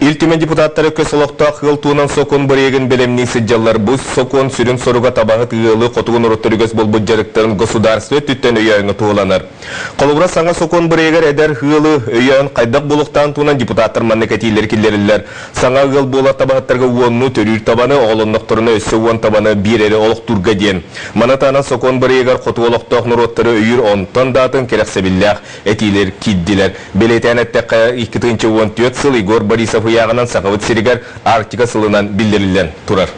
İltimen депутаттары көсіліқта қыл туынан сокон біреген белемні сыджалар бұз сокон сүрін соруға табағыт ұйылы қотуғын ұрыттырығыз бол бұджарықтарын государство түттен өйяңы туыланар. Қолыбыра саңа сокон бірегер әдер ұйылы өйяң қайдақ болуқтан туынан депутаттар маннекетейлер келерілер. Саңа ұйыл болат табағыттарға уонну төрір табаны оғылынықтырыны өсі уон табаны бір әрі олықтурға ден. Манатана сокон бірегер қоту олықтақ нұрыттыры өйір онтан датын керексебілләқ әтейлер кидділер. Белетен әттәққа 2-14 сыл Игор Борисов яғынан сақывыт серігер Арктика сылынан білдірілден тұрар.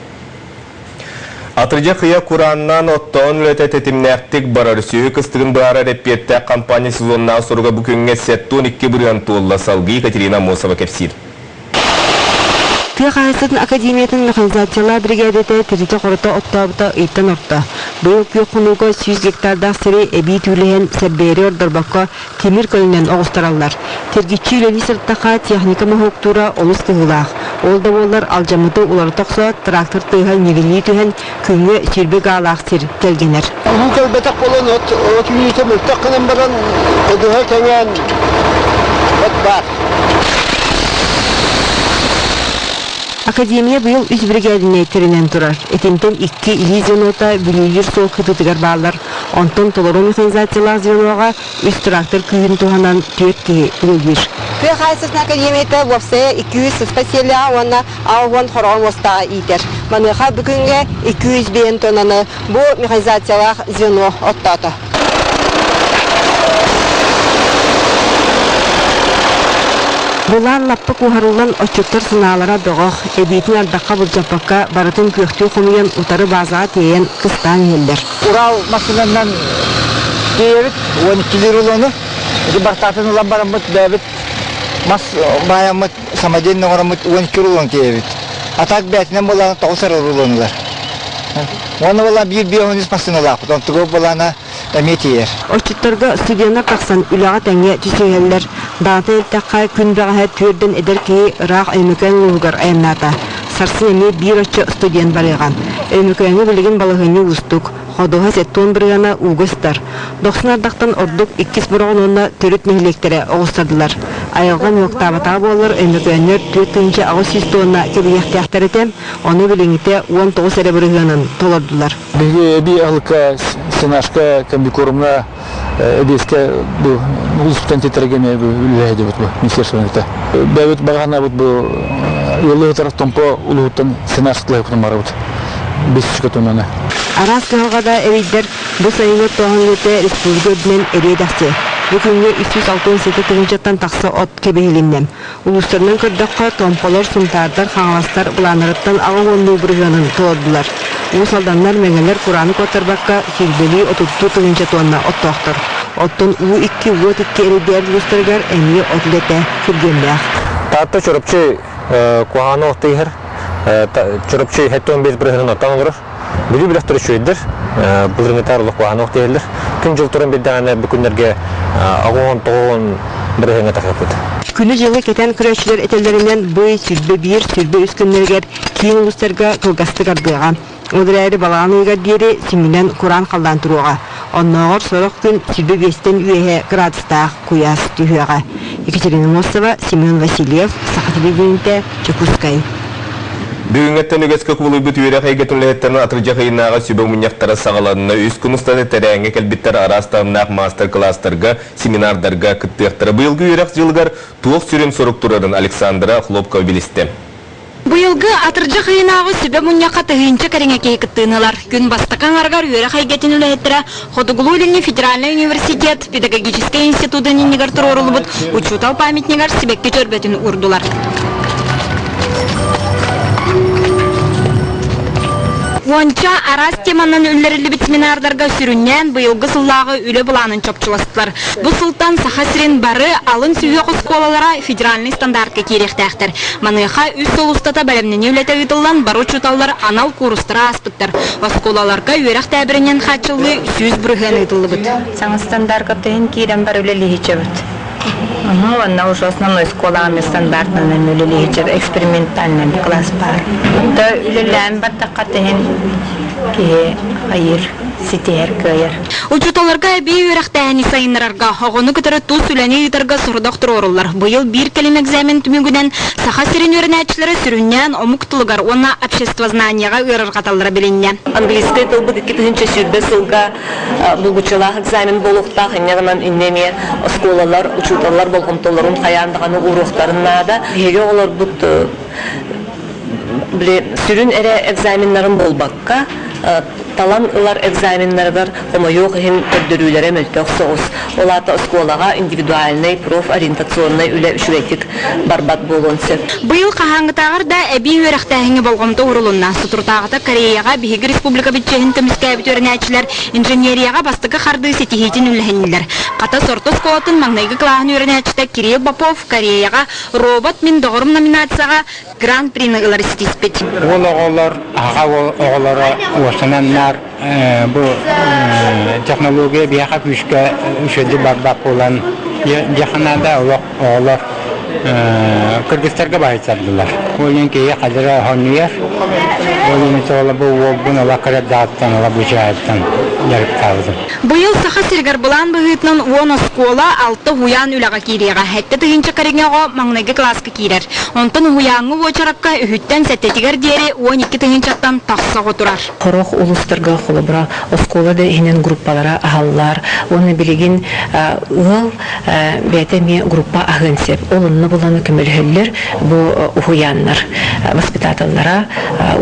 Атыржа қия Құраннан оттауын өлеті тетімнәқтік барар сүйі кыстығын бұғара репетті компания сезонына сұруға бүкінге сәттон 2 бұрын туылла салғы Екатерина Мосова кәпсир. Тыйхайсытын академиятын механизациялар бригадеті тіріті қорыта оттабыта үйттен орта. Бұл күйіққынуға 100 гектардақ сірі әбей түйліген сәббері ордарбаққа темір көлінен оғыстаралар. Тергетші үлені сырттақа техника мұхуқтура олыс тығылақ. Олда олар алжамыты олары тоқса трактор тыйған невелі түйген күнге сербек алақ сер келгенер. Бұл көлбетақ болын от үйеті мүлттақ қынан баран өдіға кәнген от бар. Академия бұл үз бригадіне терінен тұрар. Этентен 2 или зенота бүлейлер сол қытытығар бағылар. Онтон толыру механизациялар зеноға үз трактор күйін туғанан 4 кей үлгір. Тыйхайсытын академияты вовсе 200 спасиялия оны ауған хорон остаға етер. Маныға бүгінге 200 бейін тонаны бұл механизациялар зено оттаты. Бұлар лаппы кухарылан отчеттар сыналара доғақ, әбейтін ардаққа бұлжапаққа барытын көқтеу құмыйын ұтары базаға тейен қыстан елдер. Урал машинаннан дейбіт, 12 рулоны, ребартатын ұлан барамыт бәбіт, мас баямыт, самодельный орамыт 12 рулон дейбіт. Атак бәтінен боланы 9 рулонылар. Оны бола бір-бір-10 машиналар, потом тұғы боланы әметейер. Отчеттарға студияна қақсан үліға тәңе түсегелдер. Дағыты әлтәққа күн баға түрден әдір кей ұрақ өймөкен ұлғыр айымната. Сарсын әме бір отчы студиян барыған. Өймөкені білген балығыны ұстық. Қодуға сәттуын біргана ұғыстар. 90-ардақтан ордық 2 бұрғын онына түріт нәйлектері оғыстадылар. Айылған өқтабата болыр өймөкенер 4-тінші ағыз сүйістуына кебіяқтияқтар етем, оны біліңіте 19 әрі біргенін толырдылар. Бігі әбі алықа сенашқа комбикорумна эбеске бу улустан тетергене бу үләйде бу министерствода. Бәвит багана бу елы тарафтан по улуттан сенаштлай бутмары бу. Бесчка тонана. Арас калгада эвидер бу сайгы тоңлыты республикадан эредәсе. Бүгүнгө 368 жаттан такса от кебелиннен. Улустарның кырдакка томполор сунтардар хаңластар буланырыттан агылынды бурганын тоодулар. Усалданнар меңелер Кураны котарбакка хилбели 34 тонна оттоктор. Оттон У2 У2 эридер улустаргар эми отлете киргенлях. Татта чорупчы Кураны оттыгыр. Чорупчы хеттон без бурганын оттаңыр. Бүлі біліқтірі шөйдір, бұлырыңытарлық қуаны оқтайылдыр. Күн жылтырын білдәғаны бүкіндерге ағуын-тоғуын бірігіңі тақып. Күні жылы кетен күрәшілер әтелерінен бұй, сүрбі бір, сүрбі үскіндергер кейін ұлыстарға қылғасты қардыға. Оdur әрі балағаны үйгар дері сімінен Құран қалдан тұруға. Оннағыр сорық күн сүрбі бестен үйе градыстақ құяс түйіға. Екатерина Мосова, Семен Васильев, Сақатылы Чекускай. Бүгінгеттен өгескі құбылы бүт үйері қайгетінлеттерін атыржа қиынаға сүбі мұнияқтары сағаланына үз күністаны тәрәңе кәлбеттер арастағынақ мастер-кластарға, семинардарға күттіқтірі. Бұйылғы үйерек жылғар туық сүрен сұрықтырырын Александра Хлопкова білісті. Бұйылғы атыржа қиынағы сүбі мұнияққа тығынчы кәріңе кейкіттіңілар. Күн бастықан арғар үйері қайгетінлеттері Ходугулулене Федеральный университет, педагогический институты ненегар тұрорылы бұд, учутал памятнегар себекке жөрбетін ұрдылар. Онча арас теманын үллерілі бит семинардарға сүріннен бұйылғы сыллағы үлі бұланын чопчыластылар. Бұл сылтан сахасырин бары алын сүйе құсколалара федеральный стандартқа керектәқтір. Маныға үз солыстата бәлемнен өлеті ұйтылдан бару чуталар анал курыстыра аспыттар. Осколаларға үйерақ тәбірінен қачылы сүз бұрыған ұйтылы бұд. Саңы стандартқа түйін кейден бар өлі лейче бұд. Она уже основной школами стандартными или экспериментальными класс пар. То үлелән бар тақатыһын Ки айыр ситер кайыр. Учуталарга бей өрәктәни сайыннарга, оғыны көтірі ту сүләне итарга сұрдақтыр орылар. Бұйыл бір келем экзамен түмігінен саха сирен өрінәтшілері сүріннен омуктылығар, ona общество знанияға ұрыр қаталыра білінне. Английский тыл бұд 2000 сүрбе сылға бұлғычылақ экзамен болуқтақ, иннеғынан иннеме сколалар, учуталар болғымтыларын қаяндығаны ұруқтарыннада. Хеге олар бұд сүрін әрі экзаменларын болбаққа, талан ылар экзаменлардар омайоқ хин өддөрүләре мөлтөк соғыс. Олата сколаға индивидуальный, профориентационный үлі үшвектік барбат болуынсы. Бұйыл қағаңғытағыр да әбей өріқтәхіңі болғымты ұрылынна. Сұтыртағыта Кореяға Бейгі Республика бітчехін түміскә бітөрін әчілер, инженерияға бастықы қарды сетихетін үліхінілер. Қата сорты сколатын маңнайғы қылағын өрін әчіті Кирилл Бапов Кореяға робот мен доғырым номинацияға гран-прины ылар істеспет. Ол оғылар, аға оғылары осынаннар bu teknoloji bir hafif üçüncü barbak olan yakınlarda oğlar Kırgızlarga bahsettiler. Oyun ki kadar hanıyer. Oyun sonra bunu vakıra dağıttan bu cihazdan yarıp kaldı. Bu yıl saha sergar bulan bıhıtının 10 skola 6 huyan ülağa kiriyega. Hette tığınca karıngıға mağnayı klaska kirer. Ondan huyanı voçarakka ühütten settetiger diyeri 12 tığınçattan taqsa oturar. Хорох улустарга холобра осколада инен группалара агаллар. Оны билигин ыл бетеме группа агынсеп. Олынны буланы көмөлһөллөр бу уяннар воспитательлара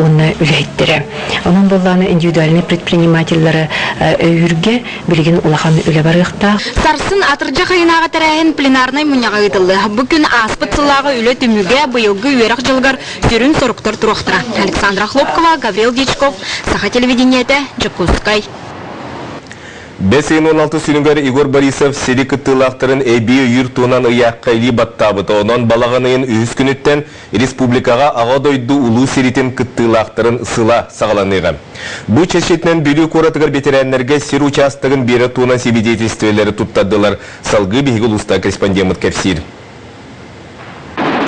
оны үлеттире. Onun bulаны индивидуальный предпринимательлары өйүрге билигин улахан үле барыкта. Сарсын атыржа кайынаға тәрәйін пленарнай мұняға ұйтылды. Бүкін аспытсылағы үлі түміге бұйылғы үйерақ жылғар сүрін соруқтар тұрақтыра. Александра Хлопкова, Гаврил Дичков, Саха телевидениеті, Джакускай. 5-16 сүрінгер Игорь Борисов сері күттілақтырын әбі үйір туынан ұяққайли баттабыты. Онан балағанайын үйіз күніттен республикаға ағадойды ұлу серетін күттілақтырын сыла сағаланыға. Бұл чешетінен бөлі қоратығыр бетерәнлерге сер участығын бері туынан себедетельствелері тұттадылар. Салғы бейгі ұлыста корреспондент кәпсир.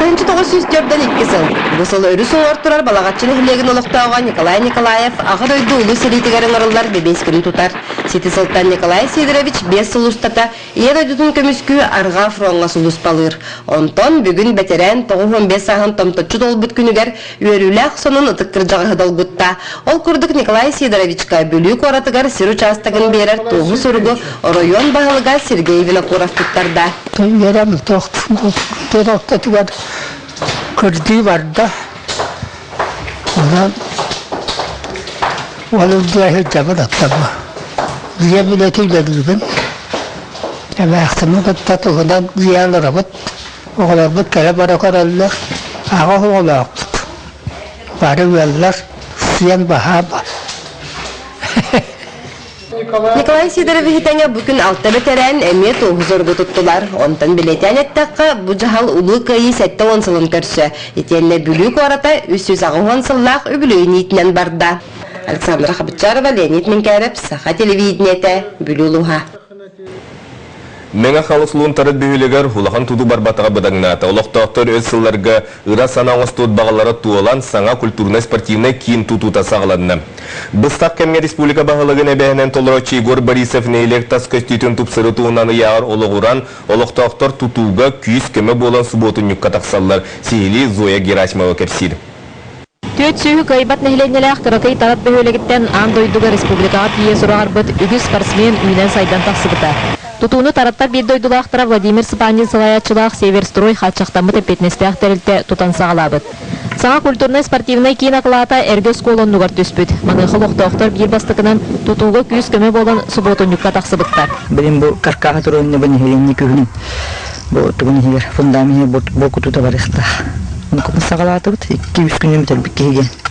1902 жыл. Бұл сол өрі соңар тұрар балағатчыны хілеген олықтауға Николай Николаев ағыр ойды ұлы селейтігерін ұрылар бебес күн тұтар. Сеті Султан Николай Сидорович 5 сұлыстата, ер ойдудың көміскü арға фронға сұлыс балыр. Онтон бүгін бәтерән 9-15 сағын томтотчы долбыт күнігер өріләқ сонын ұтыққыр жағығы долбытта. Ол күрдік Николай Сидоровичка бөлі қоратығар сер участығын берер тоғы сұрғы район бағылыға Сергеевина қорафтықтарда. Kırdığı vardı. Ondan valideye cevap attım. Diye biletiyle düzgün. Ama aksımı tatlıdan diğerler abut. Oğlar bu kere bara kararlar. Ağa oğlar. Bari verirler. Siyen bahaba. Николай Сидорович тәңе бүкін алты бетерән әме тоғы зорғы тұттылар. Онтан білетен әттәққа бұ жағал ұлы кайы сәтті онсылын көрсі. Етенне бүлік ората үсіз ағын онсыллақ үбілейін етінен барда. Александра Хабычарова, Леонид Менкәріп, Саха телевидениеті, Бүлілуға. Меңа халыслуын тарыт бүйілігер хулахан туду барбатаға бұдаңната. Олықтақтыр өз сылларға ұра санаңыз тұт бағалары туылан саңа культурно-спортивны кейін тұтута сағыладыны. Бұстақ кәмге республика бағылығын әбәйінен толырачы Игорь Борисов нейлек тас көстейтін тұпсыры туынаны яғыр олығыран олықтақтыр тұтуға күйіз кәмі болан сұботын нүкка тақсалылар. Сейли Зоя Герасимова кәпсир. Төт сүйі қайбат нәхіленеләқ тұрақай тарат бөхөлігіттен андойдуға республикаға тие сұрағар бұд үгіз спортсмен үйнен сайдан тақсығыта. Тутуыны тараттар бір дойдулақтыра Владимир Сыпандин сылаятчылақ Северстрой хатчақтамыт әпетнестіяқ тәрілті тұтан сағалабыд. Саңа культурно-спортивный кейін ақылата әрге сколын нұғар төспід. Манықыл оқтауқтар бір бастықынан тутуға күйіз көме болан сұботын нүкка тақсыбыттар. Білім бұл қарқаға тұрғынны бұны хеленне күйінің. Бұл тұғын хегер фундамені бұл күтуді барықта.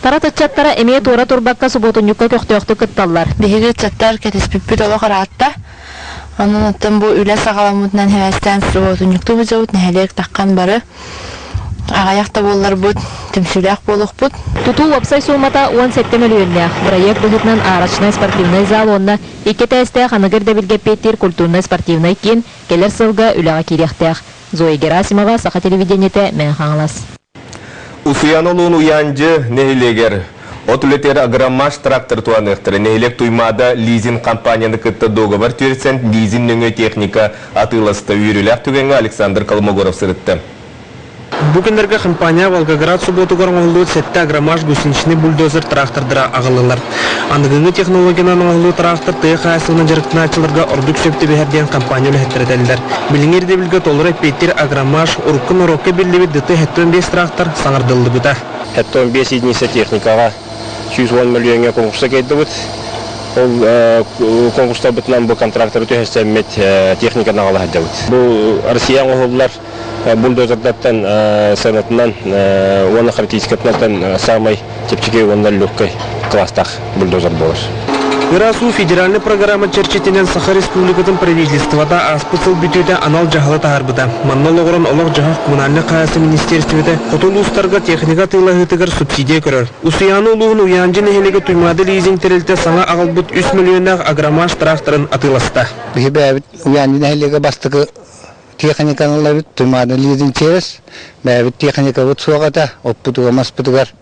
Тарат отчаттара эмее тура турбакка суботун юкка көктөктү кытталлар. Биһиги отчаттар кетиспиппит оло караатта. Анан оттон бу үле сагаламытынан хевестен суботун юкту бузабут нехелек таккан бары. Агаяқта боллар бут, темсилек болуқпут. Туту вапсай сумата 10 септемелүйінлях. Проект бұғытнан арачный спортивный зал онна 2 тәсті қанығырда білгеппеттер культурно-спортивный кен келер сылға үліға керектіяқ. Зоя Герасимова, Саха телевидениеті, мен қаңылас. Усуян олуын уянжы нехилегер. От үлетері агромаш трактор туанықтыры нәйлек туймада лизин компанияны кытта договор түрсен лизин нөңе техника атыласты үйріләк түгенге Александр Колмогоров сырытты. Бүгіндерге компания Волгоград субботугар оңылуы сәтті агромаш гусеничный бульдозер трактордыра ағылылар. Андығыңы технологияның оңылуы трактор тыйық айсығынан жарықтың ачыларға ордық сөпті бәхерден компания үләттірдәлілер. Біліңерде білгі толыр әппеттер агромаш ұрыққын ұрыққа білі дыты 75 трактор саңырдылды бұта. 75 единица техникаға 110 миллионға конкурса кейді бұд. Ол конкурста бұтынан бұл контракторы түйәстәмет техниканы ағылы әдді бұд. Бұл Россиян оғылылар бульдозердаттан санатынан оны характеристикатынан самый тепчеке ондан легкой класстах бульдозер болыр. Ирасу федеральный программа черчетенен Саха Республикатын правительствода аспысыл бүтөйді анал жағылы тағарбыда. Маннал оғырын олық жағақ коммунальны қайасы министерстведе қотыл ұстарға техника тыйлағытығыр субсидия көрір. Усияны ұлығын уянжын әхелеге туймады лизинг терелті саңа ағылбыт 3 миллионнақ агромаш тракторын атыласты. Уянжын әхелеге бастығы техниканалар туймады лизинг терес, бәбіт техника бұт соғада, оппытуға маспытығар.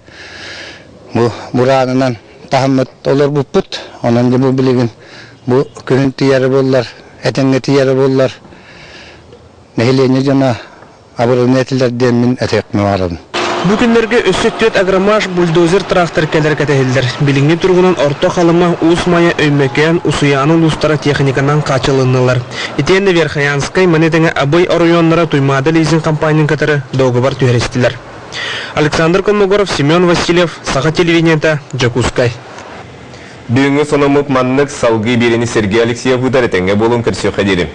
Мұранынан тахаммат олар бұппыт, онан да бұл білеген бұл күнін тияры болылар, әтенге тияры болылар. Нәхелене жана абырын әтілерден мен әтекме барадым. Бүгіндерге өссөттөт агромаш бульдозер трактор кәлер кәтәхілдер. Біліңне тұрғынан орта қалыма уыс мая өймекен усуяның ұстара техниканан қачылынылар. Етенді Верхаянскай манетіңе абай орайонлара туймады лизинг компанияның кәтірі доғыбар түйерестілер. Александр Колмогоров, Семен Васильев, Саха телевидениета, Джакускай. Бүгінгі сонымып маннық салғы берені Сергей Алексеев ұдар етенге болын кірсе қадерім.